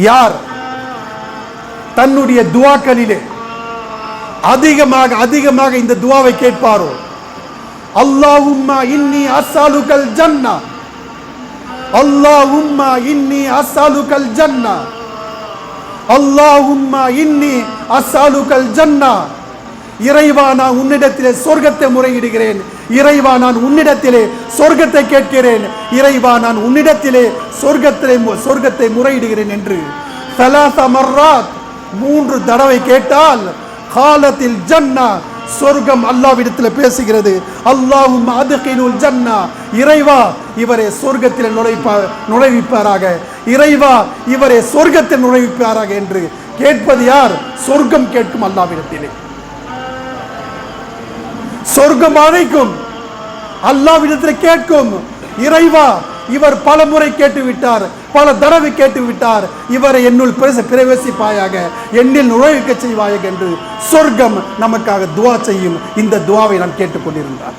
யார் தன்னுடைய துஆக்களிலே அதிகமாக இந்த துஆவை கேட்பாரோ, அல்லாஹும்மா இன்னி அஸ்அலுகல் ஜன்னா, அல்லாஹும்மா இன்னி அஸ்அலுகல் ஜன்னா, அல்லாஹும்மா இன்னி அஸ்அலுகல் ஜன்னா, இறைவா நான் உன்னிடத்திலே சொர்க்கத்தை முறையிடுகிறேன், இறைவா நான் உன்னிடத்திலே சொர்க்கத்தை கேட்கிறேன், இறைவா நான் உன்னிடத்திலே சொர்க்கத்தை முறையிடுகிறேன் என்று ثلاث مرات 3 தடவை கேட்டால் காலத்தில் ஜன்னா சொர்க்கம் அல்லாஹ்விடத்தில் பேசுகிறது, அல்லாஹும்ம அத்கிலுல் ஜன்னா, இறைவா இவரை சொர்க்கத்தில் நுழைவிப்பாராக, இறைவா இவரை சொர்க்கத்தில் நுழைவிப்பாராக என்று கேட்பது யார்? சொர்க்கம் கேட்கும் அல்லாஹ்விடத்திலே. சொர்க்கம் அழைக்கும், அல்லாஹ்விடத்தில் கேட்கும், இறைவா இவர் பல முறை கேட்டு விட்டார், பல தடவை கேட்டு விட்டார், இவரை என்னுள் பிரவேசிப்பாயாக, என்னில் நுழைவிக்க செய்வாயாக என்று சொர்க்கம் நமக்காக துஆ செய்யும். இந்த துஆவை நாம் கேட்டுக்கொண்டிருந்தார்.